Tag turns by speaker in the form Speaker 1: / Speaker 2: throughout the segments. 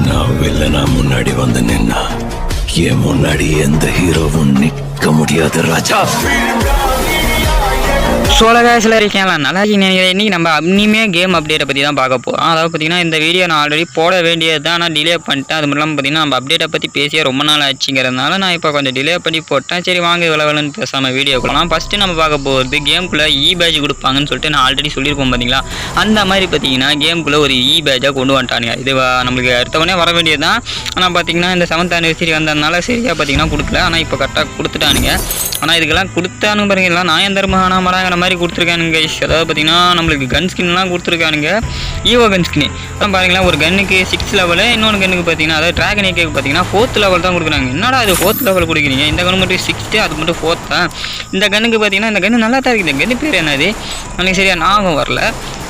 Speaker 1: நான் வில்லனா முன்னாடி வந்து நின்னா என் முன்னாடி எந்த ஹீரோவும் நிக்க முடியாது ராஜா.
Speaker 2: சோழகாசில் இருக்கேன்ல நல்லா நினைக்கிறேன். இன்றைக்கி நம்ம இனிமே கேம் அப்டேட்டை பற்றி தான் பார்க்க போகிறோம். அதாவது பார்த்திங்கன்னா இந்த வீடியோ நான் ஆல்ரெடி போட வேண்டியது தான், நான் டிலே பண்ணிட்டேன். அது மட்டும் இல்லாமல் பார்த்திங்கன்னா நம்ம அப்டேட்டை பற்றி பேசியே ரொம்ப நாள் ஆச்சுங்கிறதுனால நான் இப்போ கொஞ்சம் டிலே பண்ணி போட்டேன். சரி வாங்க விளவலன்னு பேசாமல் வீடியோ கொடுக்கலாம். ஃபஸ்ட்டு நம்ம பார்க்க போகிறது கேமுக்குள்ளே பேஜ் கொடுப்பாங்கன்னு சொல்லிட்டு நான் ஆல்ரெடி சொல்லியிருப்போம் பார்த்தீங்களா. அந்த மாதிரி பார்த்திங்கன்னா கேமுக்குள்ளே ஒரு பேஜாக கொண்டு வந்துட்டானுங்க. இது நம்மளுக்கு அடுத்தவொடனே வர வேண்டியது தான். ஆனால் பார்த்திங்கன்னா இந்த 7th anniversary வந்ததுனால சரியாக பார்த்திங்கன்னா கொடுக்கல. ஆனால் இப்போ கரெக்டாக கொடுத்துட்டானுங்க. ஆனால் இதுக்கெல்லாம் கொடுத்தானு பாருங்கலாம் நான் தர்மஹானா மராங்கிற மாதிரி கொடுத்துருக்கானுங்க. அதாவது பார்த்தீங்கன்னா நம்மளுக்கு கன் ஸ்கின்லாம் கொடுத்துருக்கானுங்க. ஈவோ கன் ஸ்கின் அதான் பாருங்களா. ஒரு கன்னுக்கு 6 லெவலு, இன்னொன்று கன்னுக்கு பார்த்தீங்கன்னா அதாவது ட்ராகன் ஏகேக்கு பார்த்தீங்கன்னா 4th லெவல் தான் கொடுக்குறாங்க. என்னடா அது 4th லெவல் கொடுக்குறீங்க? இந்த கன்று மட்டும் 6th, அது மட்டும் 4th தான். இந்த கன்னுக்கு பார்த்தீங்கன்னா இந்த கன்று நல்லா தான் இருக்குது. இந்த கன்று பேர் என்னது எனக்கு சரியாக ஞாபகம் வரல.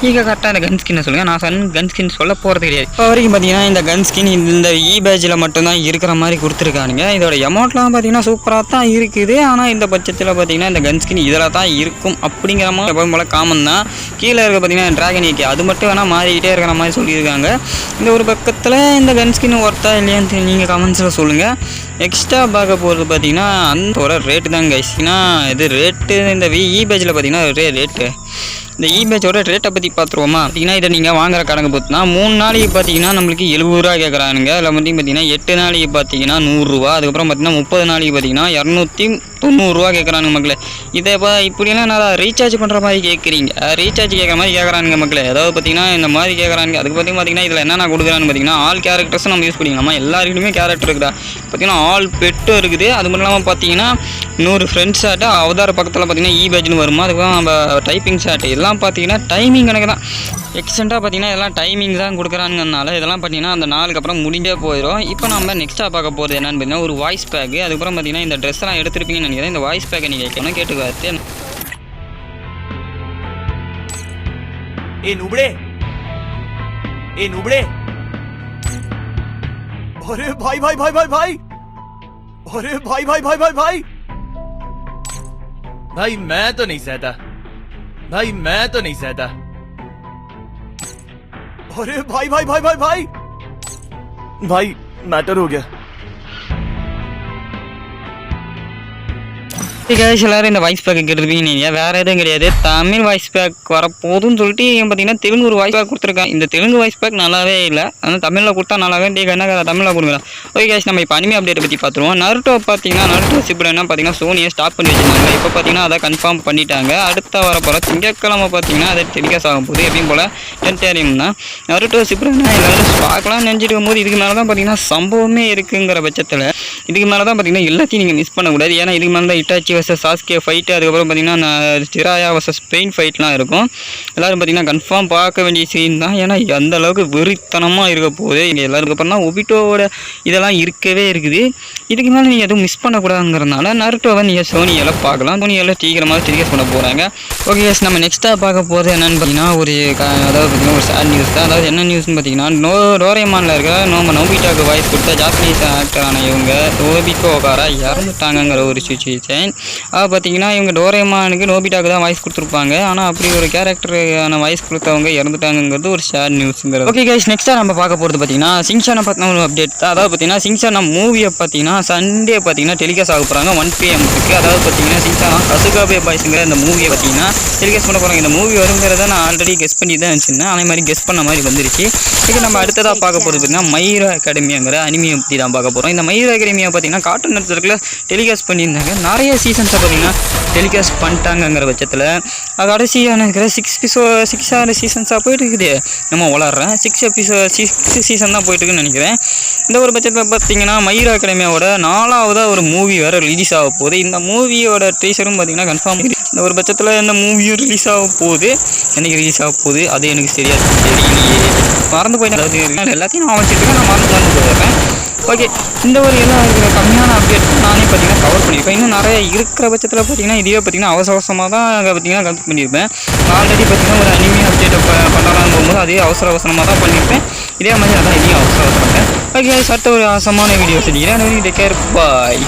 Speaker 2: ಈಗ கரெக்டாக இந்த கன் ஸ்கின்னை சொல்லுங்கள். நான் கன் ஸ்கின் சொல்ல போகிறது கிடையாது. இப்போ வரைக்கும் பார்த்தீங்கன்னா இந்த கன் ஸ்கின் இந்த பேஜில் மட்டும்தான் இருக்கிற மாதிரி கொடுத்துருக்கானுங்க. இதோட அமௌண்ட்லாம் பார்த்தீங்கன்னா சூப்பராக தான் இருக்குது. ஆனால் இந்த பட்சத்தில் பார்த்தீங்கன்னா இந்த கன் ஸ்கின் இதில் தான் இருக்கும் அப்படிங்கிற மாதிரி எப்பவும் போல் காமன் தான். கீழே இருக்க பார்த்தீங்கன்னா ட்ராகன் ஏகே அது மட்டும் வேணால் மாறிக்கிட்டே இருக்கிற மாதிரி சொல்லியிருக்காங்க. இந்த ஒரு பக்கத்தில் இந்த கன் ஸ்கின் ஒர்த்தா இல்லையான்னு நீங்கள் கமெண்ட்ஸில் சொல்லுங்கள். எக்ஸ்ட்ரா பார்க்க போகிறது பார்த்தீங்கன்னா அந்த ரேட்டு தான் கைஸ்னா. இது ரேட்டு இந்த பேஜில் பார்த்தீங்கன்னா ரேட்டு இந்த பேஜோட ரேட்டை பற்றி பார்த்துருவோமா. பார்த்தீங்கன்னா இதை நீங்கள் வாங்குற கணக்கு பார்த்தினா 3 நாளைக்கு பார்த்தீங்கன்னா நம்மளுக்கு 70 ரூபா கேட்குறானுங்க. அதில் பார்த்தீங்கன்னா 8 நாளைக்கு பார்த்தீங்கன்னா 100 ரூபா. அதுக்கப்புறம் பார்த்தீங்கன்னா 30 நாளைக்கு பார்த்தீங்கன்னா 290 ரூபா கேட்குறானுங்க மக்களே. இதை இப்போ இப்படிலாம் நான் ரீசார்ஜ் பண்ணுற மாதிரி கேட்குறீங்க, ரீசார்ஜ் கேட்குற மாதிரி கேட்குறானுங்க மக்களே. அதாவது பார்த்தீங்கன்னா இந்த மாதிரி கேட்குறாங்க. அதுக்கு பார்த்தீங்கன்னா இதில் என்னென்ன கொடுக்குறான்னு பார்த்தீங்கன்னா ஆல் கேரக்டர்ஸும் நம்ம யூஸ் பண்ணிக்கலாமா. எல்லாருக்குமே கேரக்டர் இருக்குதா பார்த்தீங்கன்னா ஆல் பெட்டும் இருக்குது. அது மட்டும் இல்லாமல் பார்த்தீங்கன்னா 100 ஃப்ரெண்ட்ஸ் ஆட்டு அவதார பக்கத்தில் பார்த்தீங்கன்னா பேஜ்னு வருமா. அதுக்கப்புறம் நம்ம டைப்பிங் ஷாட் எல்லாம் பார்த்தீங்கன்னா டைமிங் கணக்கு தான். எக்ஸ்டெண்டாக பார்த்தீங்கன்னா இதெல்லாம் டைமிங் தான் கொடுக்குறாங்கனால இதெல்லாம் பார்த்தீங்கன்னா அந்த நாளுக்கு அப்புறம் முடிஞ்சே போயிடும். இப்போ நம்ம நெக்ஸ்ட்டாக பார்க்க போகிறது என்னென்னு பார்த்தீங்கன்னா ஒரு வாய்ஸ் பேக்கு. அதுக்கப்புறம் பார்த்தீங்கன்னா இந்த ட்ரெஸ்ஸெல்லாம் எடுத்துருப்பீங்கன்னு நினைக்கிறேன். இந்த வாய்ஸ் பேக்கை நீங்கள் கேட்கணும், கேட்டுக்காது.
Speaker 3: ए नुबड़े अरे भाई भाई भाई भाई भाई अरे भाई भाई भाई भाई भाई भाई मैं तो नहीं सहता भाई, मैं तो नहीं सहता। अरे भाई भाई भाई भाई भाई भाई मैटर हो गया।
Speaker 2: எல்லாரும் இந்த வாய்ஸ் பேக் கேட்டுருப்பீங்க. நீங்கள் வேறு எதுவும் கிடையாது, தமிழ் வாய்ஸ் பேக் வரப்போதுன்னு சொல்லிட்டு பார்த்தீங்கன்னா தெலுங்கு ஒரு வாய்ஸ் பேக் கொடுத்துருக்காங்க. இந்த தெலுங்கு வாய்ஸ் பேக் நல்லாவே இல்லை, ஆனால் தமிழில் கொடுத்தா நல்லாவே என்ன தமிழில் கொடுங்க. ஓகே கேஷ், நம்ம இப்போ அனிமே அப்டேட்டை பற்றி பார்த்துருவோம். நருட்டோ பார்த்தீங்கன்னா நருட்டோ ஷிப்புடன்னா பார்த்தீங்கன்னா சோனியை ஸ்டாப் பண்ணி வச்சுருந்தாங்க. இப்போ பார்த்தீங்கன்னா அதை கன்ஃபார்ம் பண்ணிட்டாங்க. அடுத்த வரப்போகிற திங்கட்கிழமை பார்த்தீங்கன்னா அதை டெலிகாஸ்ட் ஆகும் போது எப்பயும் போல் 10 AM தான். நருட்டோ ஷிப்புடன்னா எல்லோரும் பார்க்கலாம் நினச்சிட்டு இருக்கும்போது இதுக்கு மேலே தான் பார்த்தீங்கன்னா சம்பவமே இருக்குங்கிற பட்சத்தில் இதுக்கு மேலே தான் பார்த்தீங்கன்னா எல்லாத்தையும் நீங்கள் மிஸ் பண்ணக்கூடாது. ஏன்னா இதுக்கு மேலே தான் இட்டாச்சி வர்சஸ் சாஸ்கே ஃபைட்டு, அதுக்கப்புறம் பார்த்தீங்கன்னா ஜிராயா வர்சஸ் பெயின் ஃபைட்லாம் இருக்கும். எல்லோரும் பார்த்தீங்கன்னா கன்ஃபார்ம் பார்க்க வேண்டிய சீன் தான். ஏன்னா அந்த அளவுக்கு வெறித்தனமாக இருக்க போகுது. இங்கே எல்லாருக்கு அப்புறம் தான் ஒபிட்டோவோட இதெல்லாம் இருக்கவே இருக்குது. இதுக்கு மேலே நீங்கள் எதுவும் மிஸ் பண்ணக்கூடாதுங்கிறதுனால நருட்டோவை நீங்கள் சோனியெல்லாம் பார்க்கலாம். சோனியெல்லாம் சீக்கிரமாக டெலிகாஸ்ட் பண்ண போகிறாங்க. ஓகே எஸ், நம்ம நெக்ஸ்ட்டாக பார்க்க போகிறது என்னென்னு பார்த்தீங்கன்னா அதாவது பார்த்தீங்கன்னா ஒரு சேட் நியூஸ் தான். அதாவது என்ன நியூஸ்னு பார்த்தீங்கன்னா டோரேமானில் இருக்கிற நோபிட்டாவுக்கு வாய்ஸ் கொடுத்த ஜாப்பனீஸ் ஆக்டரான இவங்க நோபிகோ ஒகாரா இறந்துட்டாங்கிற ஒரு சுச்சுவேஷன். பார்த்தீங்கன்னா இவங்க டோரேமானுக்கு நோபிட்டாக்கு தான் வாய்ஸ் கொடுத்துருப்பாங்க. ஆனால் அப்படி ஒரு கேரக்டரான வாய்ஸ் கொடுத்தவங்க இறந்துட்டாங்கிறது ஒரு ஷேர் நியூஸுங்கிறது. ஓகே கைஸ், நெக்ஸ்ட்டாக நம்ம பார்க்க போகிறது பார்த்தீங்கன்னா சிங்சானை பற்றின ஒரு அப்டேட் தான். அதாவது பார்த்தீங்கன்னா சிங்சானா மூவியை பார்த்தீங்கன்னா சண்டே பார்த்தீங்கன்னா டெலிகாஸ்ட் ஆக போகிறாங்க 1 PM இருக்குது. அதாவது பார்த்தீங்கன்னா சிங்சானா கசுகாபே பாய்ஸுங்கிற இந்த மூவியை பார்த்தீங்கன்னா டெலிகாஸ்ட் பண்ண போகிறாங்க. இந்த மூவி வருங்கிறத நான் ஆல்ரெடி கெஸ் பண்ணி தான் வச்சுருந்தேன். அதே மாதிரி கெஸ் பண்ண மாதிரி வந்துருச்சு. இது நம்ம அடுத்ததாக பார்க்க போகிறது பார்த்தீங்கன்னா மை ஹீரோ அகாடமியாங்கிற அனிமியை பற்றி தான் பார்க்க போகிறோம். இந்த மை ஹீரோ அகாடமியை பார்த்தீங்கன்னா கார்ட்டூன் நெட்வொர்க்கில் டெலிகாஸ்ட் பண்ணியிருந்தாங்க. நிறைய சீசன்ஸை பார்த்தீங்கன்னா டெலிகாஸ்ட் பண்ணிட்டாங்கிற பட்சத்தில் அது கடைசியான இருக்கிற 6 சீசன்ஸாக போயிட்டு இருக்குது. நம்ம வளர்றேன் 6 சீசன் தான் போயிட்டு இருக்குன்னு நினைக்கிறேன். இந்த ஒரு பட்சத்தில் பார்த்தீங்கன்னா மை ஹீரோ அகாடமியோட 4வது ஒரு மூவி வேறு ரிலீஸ் ஆக போகுது. இந்த மூவியோட ட்ரீசரும் பார்த்தீங்கன்னா கன்ஃபார்ம். இந்த ஒரு பட்சத்தில் இந்த மூவியும் ரிலீஸ் ஆக போகுது. என்றைக்கு ரிலீஸ் ஆக போகுது அது எனக்கு சரியாக தெரியலையே, மறந்து போயிட்டேன். எல்லாத்தையும் நான் வச்சுருக்கேன், நான் மறந்து போயிடுறேன். ஓகே, இந்த ஒரு எல்லாம் இருக்கிற கம்மியான அப்டேட் நானே பார்த்தீங்கன்னா கவர் பண்ணியிருப்பேன். இன்னும் நிறைய இருக்கிற பட்சத்தில் பார்த்தீங்கன்னா இதுவே பார்த்தீங்கன்னா அவசரமாக தான் பார்த்தீங்கன்னா கவர் பண்ணியிருப்பேன். ஆல்ரெடி பார்த்தீங்கன்னா ஒரு அனிமே அப்டேட்டை பண்ணலான்னு போகும்போது அதே அவசரமாக தான் பண்ணியிருப்பேன். இதே மாதிரி அதான் இதையும் அவசரம். ஓகே, அடுத்த ஒரு அவசரமான வீடியோ செஞ்சுக்கிறேன். டேக் கேர், பாய்.